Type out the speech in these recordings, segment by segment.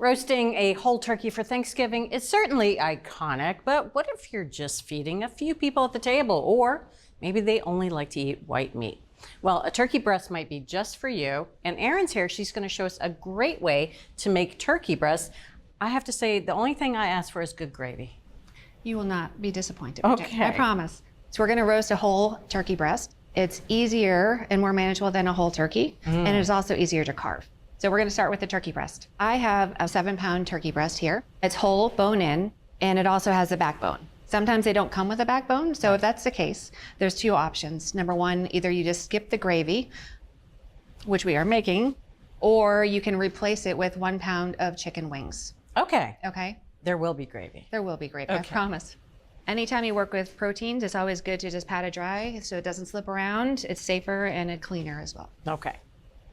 Roasting a whole turkey for Thanksgiving is certainly iconic, but what if you're just feeding a few people at the table, or maybe they only like to eat white meat? Well, a turkey breast might be just for you, and Erin's here. She's going to show us a great way to make turkey breasts. I have to say, the only thing I ask for is good gravy. You will not be disappointed. Okay. I promise. So we're going to roast a whole turkey breast. It's easier and more manageable than a whole turkey, and it's also easier to carve. So we're going to start with the turkey breast. I have a 7-pound turkey breast here. It's whole, bone in, and it also has a backbone. Sometimes they don't come with a backbone, so if that's the case, there's 2 options. Number 1, either you just skip the gravy, which we are making, or you can replace it with 1 pound of chicken wings. Okay. Okay? There will be gravy. There will be gravy, Okay. I promise. Anytime you work with proteins, it's always good to just pat it dry so it doesn't slip around. It's safer and it's cleaner as well. Okay.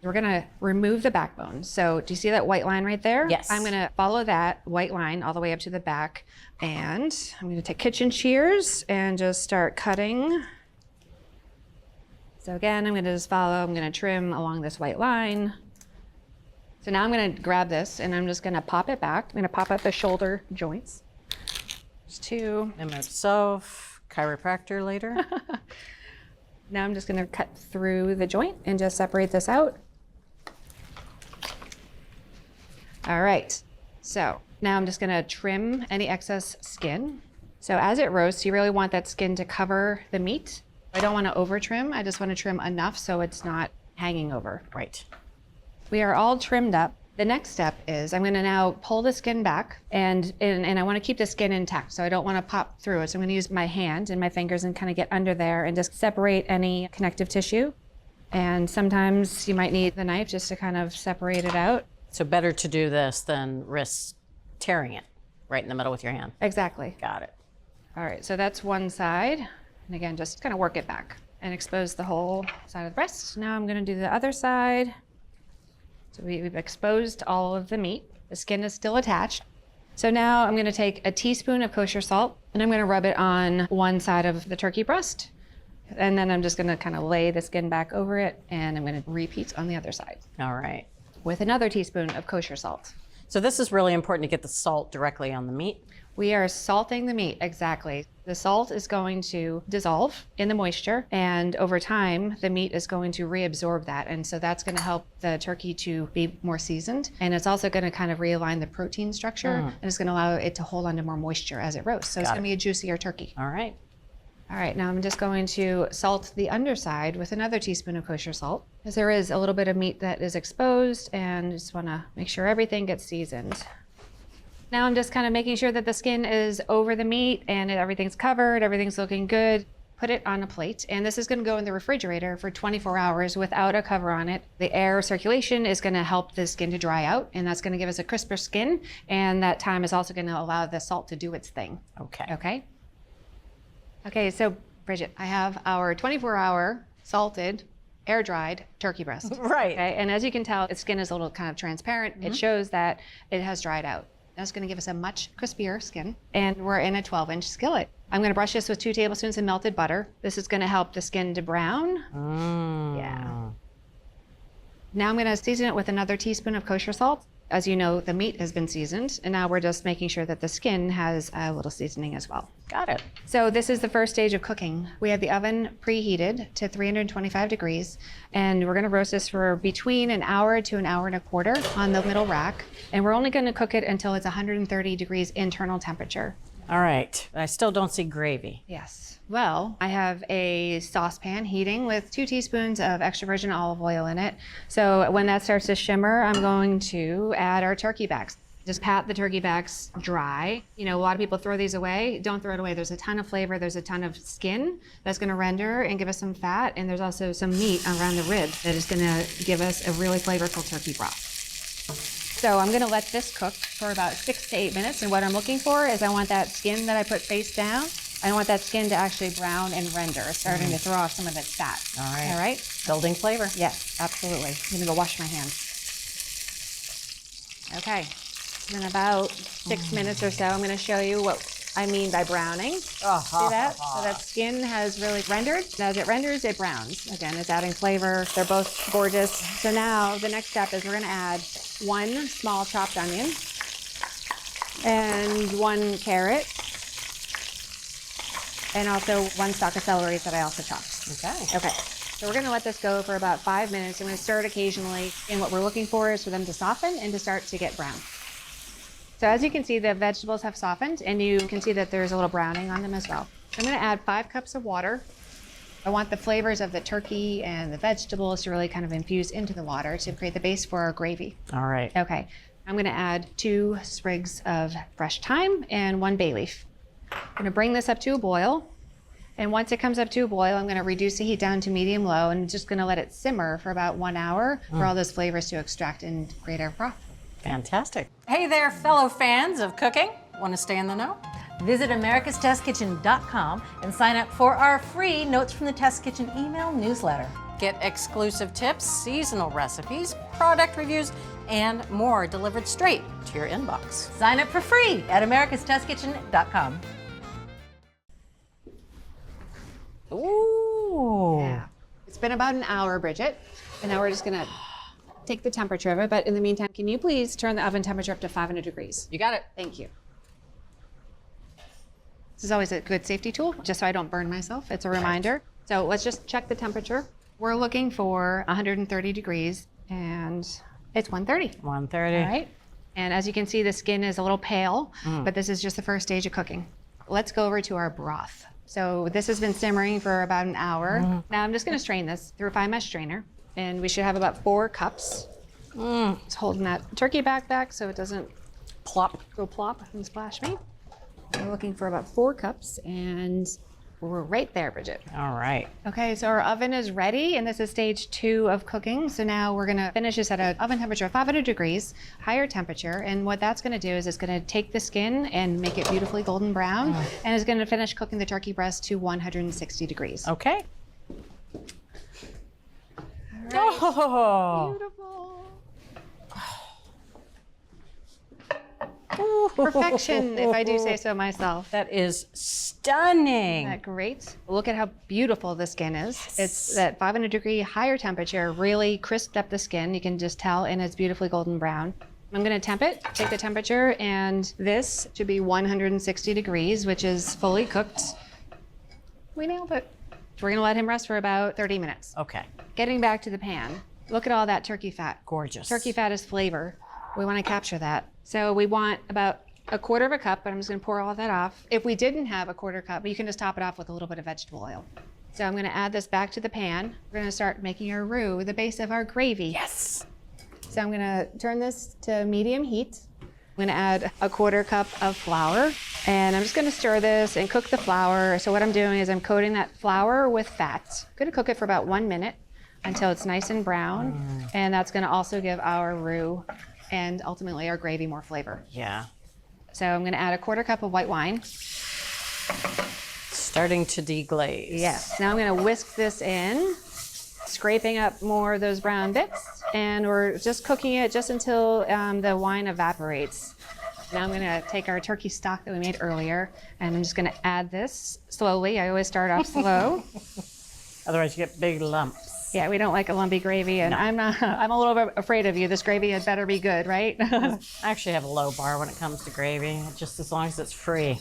We're gonna remove the backbone. So do you see that white line right there? Yes. I'm gonna follow that white line all the way up to the back. And I'm gonna take kitchen shears and just start cutting. So again, I'm gonna just follow, I'm gonna trim along this white line. So now I'm gonna grab this and I'm just gonna pop it back. I'm gonna pop up the shoulder joints. There's 2. So, chiropractor later. Now I'm just gonna cut through the joint and just separate this out. All right, so now I'm just gonna trim any excess skin. So as it roasts, you really want that skin to cover the meat. I don't wanna over trim, I just wanna trim enough so it's not hanging over. Right. We are all trimmed up. The next step is I'm gonna now pull the skin back and I wanna keep the skin intact, so I don't wanna pop through it. So I'm gonna use my hand and my fingers and kind of get under there and just separate any connective tissue. And sometimes you might need the knife just to kind of separate it out. So better to do this than risk tearing it right in the middle with your hand. Exactly. Got it. All right, so that's one side. And again, just kind of work it back and expose the whole side of the breast. Now I'm gonna do the other side. So we've exposed all of the meat. The skin is still attached. So now I'm gonna take a teaspoon of kosher salt and I'm gonna rub it on one side of the turkey breast. And then I'm just gonna kind of lay the skin back over it and I'm gonna repeat on the other side All right. with another teaspoon of kosher salt. So this is really important to get the salt directly on the meat. We are salting the meat, exactly. The salt is going to dissolve in the moisture, and over time, the meat is going to reabsorb that. And so that's gonna help the turkey to be more seasoned. And it's also gonna kind of realign the protein structure, and it's gonna allow it to hold onto more moisture as it roasts. So it's gonna be a juicier turkey. All right. All right, now I'm just going to salt the underside with another teaspoon of kosher salt, because there is a little bit of meat that is exposed, and just wanna make sure everything gets seasoned. Now I'm just kind of making sure that the skin is over the meat and everything's covered, everything's looking good. Put it on a plate, and this is gonna go in the refrigerator for 24 hours without a cover on it. The air circulation is gonna help the skin to dry out, and that's gonna give us a crisper skin, and that time is also gonna allow the salt to do its thing. Okay. Okay? Okay, so Bridget, I have our 24-hour salted, air-dried turkey breast. Right. Okay, and as you can tell, its skin is a little kind of transparent. It shows that it has dried out. That's gonna give us a much crispier skin, and we're in a 12-inch skillet. I'm gonna brush this with 2 tablespoons of melted butter. This is gonna help the skin to brown. Yeah. Now I'm gonna season it with another teaspoon of kosher salt. As you know, the meat has been seasoned, and now we're just making sure that the skin has a little seasoning as well. Got it. So this is the first stage of cooking. We have the oven preheated to 325 degrees, and we're gonna roast this for between an hour to an hour and a quarter on the middle rack. And we're only gonna cook it until it's 130 degrees internal temperature. All right. I still don't see gravy. Yes. Well, I have a saucepan heating with 2 teaspoons of extra virgin olive oil in it. So when that starts to shimmer, I'm going to add our turkey backs. Just pat the turkey backs dry. You know, a lot of people throw these away. Don't throw it away. There's a ton of flavor. There's a ton of skin that's gonna render and give us some fat. And there's also some meat around the rib that is gonna give us a really flavorful turkey broth. So I'm gonna let this cook for about 6 to 8 minutes. And what I'm looking for is I want that skin that I put face down, I want that skin to actually brown and render, starting to throw off some of its fat. All right. All right? Building flavor. Yes, absolutely. I'm gonna go wash my hands. Okay, it's been about 6 minutes or so. I'm gonna show you what I mean by browning. See that? So that skin has really rendered. And as it renders, it browns. Again, it's adding flavor. They're both gorgeous. So now the next step is we're gonna add 1 small chopped onion. and 1 carrot, and also 1 stalk of celery that I also chopped. Okay. Okay, so we're gonna let this go for about 5 minutes. I'm gonna stir it occasionally, and what we're looking for is for them to soften and to start to get brown. So as you can see, the vegetables have softened, and you can see that there's a little browning on them as well. I'm gonna add 5 cups of water. I want the flavors of the turkey and the vegetables to really kind of infuse into the water to create the base for our gravy. All right. Okay, I'm gonna add 2 sprigs of fresh thyme and 1 bay leaf. I'm gonna bring this up to a boil. And once it comes up to a boil, I'm gonna reduce the heat down to medium-low and just gonna let it simmer for about 1 hour for all those flavors to extract and create our broth. Fantastic. Hey there, fellow fans of cooking. Want to stay in the know? Visit americastestkitchen.com and sign up for our free Notes from the Test Kitchen email newsletter. Get exclusive tips, seasonal recipes, product reviews, and more delivered straight to your inbox. Sign up for free at americastestkitchen.com. Ooh. Yeah. It's been about an hour, Bridget, and now we're just gonna take the temperature of it. But in the meantime, can you please turn the oven temperature up to 500 degrees? You got it. Thank you. This is always a good safety tool, just so I don't burn myself. It's a reminder. So let's just check the temperature. We're looking for 130 degrees, and it's 130. 130. All right. And as you can see, the skin is a little pale, but this is just the first stage of cooking. Let's go over to our broth. So this has been simmering for about an hour. Now I'm just gonna strain this through a fine mesh strainer, and we should have about 4 cups. Just holding that turkey back so it doesn't Plop. go plop and splash me. We're looking for about 4 cups, and we're right there, Bridget. All right. Okay, so our oven is ready, and this is stage 2 of cooking. So now we're gonna finish this at an oven temperature of 500 degrees, higher temperature. And what that's gonna do is it's gonna take the skin and make it beautifully golden brown, and it's gonna finish cooking the turkey breast to 160 degrees. Okay. All right. Oh. Beautiful. Perfection, if I do say so myself. That is stunning. Isn't that great? Look at how beautiful the skin is. It's that 500 degree higher temperature really crisped up the skin. You can just tell, and it's beautifully golden brown. I'm gonna temp it, take the temperature, and this should be 160 degrees, which is fully cooked. We nailed it. We're gonna let him rest for about 30 minutes. Okay. Getting back to the pan, look at all that turkey fat. Gorgeous. Turkey fat is flavor. We want to capture that. So we want about 1/4 cup, but I'm just going to pour all that off. If we didn't have 1/4 cup, you can just top it off with a little bit of vegetable oil. So I'm going to add this back to the pan. We're going to start making our roux, the base of our gravy. Yes. So I'm going to turn this to medium heat. I'm going to add 1/4 cup of flour, and I'm just going to stir this and cook the flour. So what I'm doing is I'm coating that flour with fat. I'm going to cook it for about 1 minute until it's nice and brown, and that's going to also give our roux and ultimately our gravy more flavor. Yeah. So I'm gonna add 1/4 cup of white wine. Starting to deglaze. Yes. Now I'm gonna whisk this in, scraping up more of those brown bits, and we're just cooking it just until the wine evaporates. Now I'm gonna take our turkey stock that we made earlier, and I'm just gonna add this slowly. I always start off slow. Otherwise you get big lumps. Yeah, we don't like a lumpy gravy, and I'm a little bit afraid of you. This gravy had better be good, right? I actually have a low bar when it comes to gravy, just as long as it's free.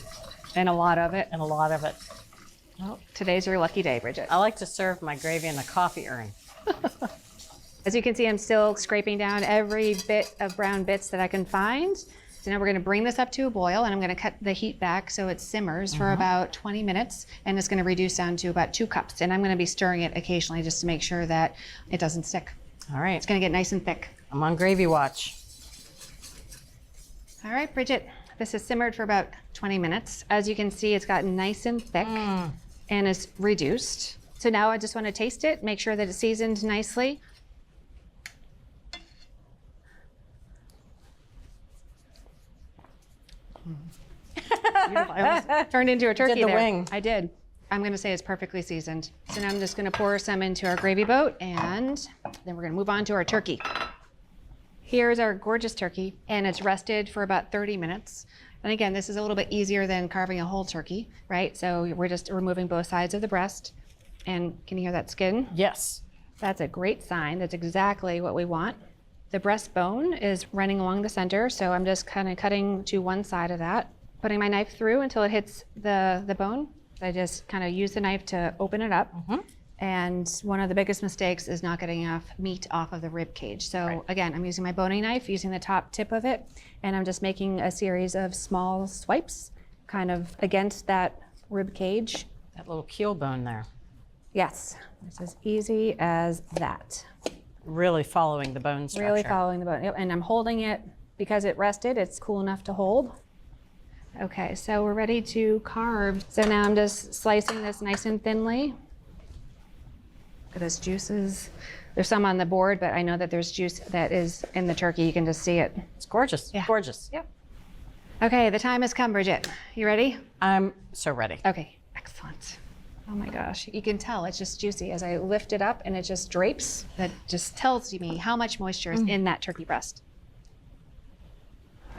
And a lot of it. And a lot of it. Well, today's your lucky day, Bridget. I like to serve my gravy in a coffee urn. As you can see, I'm still scraping down every bit of brown bits that I can find. So now we're gonna bring this up to a boil, and I'm gonna cut the heat back so it simmers for about 20 minutes, and it's gonna reduce down to about 2 cups. And I'm gonna be stirring it occasionally just to make sure that it doesn't stick. All right. It's gonna get nice and thick. I'm on gravy watch. All right, Bridget, this has simmered for about 20 minutes. As you can see, it's gotten nice and thick, and it's reduced. So now I just wanna taste it, make sure that it's seasoned nicely. Beautiful. I almost turned into a turkey Did the there. wing. I did. I'm going to say it's perfectly seasoned. So now I'm just going to pour some into our gravy boat, and then we're going to move on to our turkey. Here's our gorgeous turkey, and it's rested for about 30 minutes. And again, this is a little bit easier than carving a whole turkey, right? So we're just removing both sides of the breast. And can you hear that skin? Yes. That's a great sign. That's exactly what we want. The breastbone is running along the center, so I'm just kind of cutting to one side of that, putting my knife through until it hits the bone. I just kind of use the knife to open it up. And one of the biggest mistakes is not getting enough meat off of the rib cage. So again, I'm using my boning knife, using the top tip of it, and I'm just making a series of small swipes kind of against that rib cage. That little keel bone there. Yes, it's as easy as that. Really following the bone structure. Really following the bone. Yep, and I'm holding it because it rested. It's cool enough to hold. Okay, so we're ready to carve. So now I'm just slicing this nice and thinly. Look at those juices. There's some on the board, but I know that there's juice that is in the turkey. You can just see it. It's gorgeous. Yeah. Gorgeous. Yep. Okay, the time has come, Bridget. You ready? I'm so ready. Okay, excellent. Oh my gosh, you can tell it's just juicy as I lift it up and it just drapes. That just tells me how much moisture is in that turkey breast.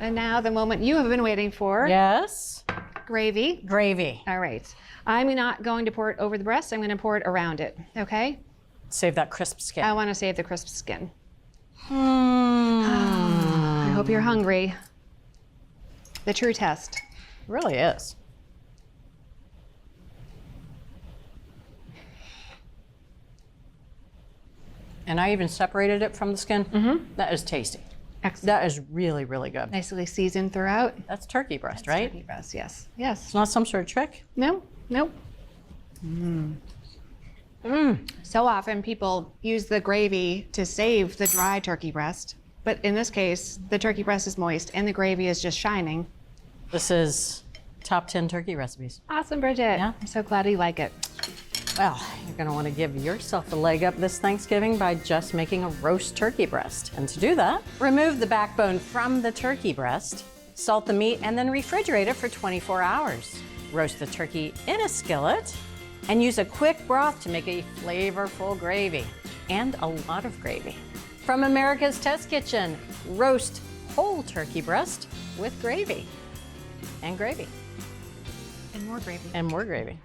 And now the moment you have been waiting for. Yes. Gravy. Gravy. All right. I'm not going to pour it over the breast. I'm going to pour it around it, okay? Save that crisp skin. I want to save the crisp skin. I hope you're hungry. The true test. It really is. And I even separated it from the skin. That is tasty. Excellent. That is really, really good. Nicely seasoned throughout. That's turkey breast, right? Turkey breast, yes. Yes. It's not some sort of trick. No, nope. So often people use the gravy to save the dry turkey breast, but in this case, the turkey breast is moist and the gravy is just shining. This is top 10 turkey recipes. Awesome, Bridget. Yeah. I'm so glad you like it. Well, you're going to want to give yourself a leg up this Thanksgiving by just making a roast turkey breast. And to do that, remove the backbone from the turkey breast, salt the meat, and then refrigerate it for 24 hours. Roast the turkey in a skillet and use a quick broth to make a flavorful gravy and a lot of gravy. From America's Test Kitchen, roast whole turkey breast with gravy and gravy And more gravy. and more gravy.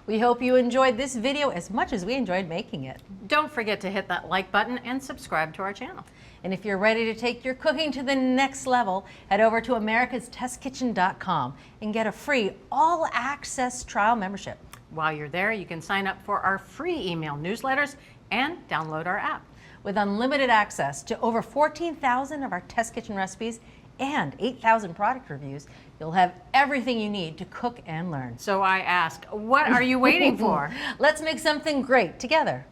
We hope you enjoyed this video as much as we enjoyed making it. Don't forget to hit that like button and subscribe to our channel. And if you're ready to take your cooking to the next level, head over to americastestkitchen.com and get a free all-access trial membership. While you're there, you can sign up for our free email newsletters and download our app. With unlimited access to over 14,000 of our test kitchen recipes and 8,000 product reviews, you'll have everything you need to cook and learn. So I ask, what are you waiting for? Let's make something great together.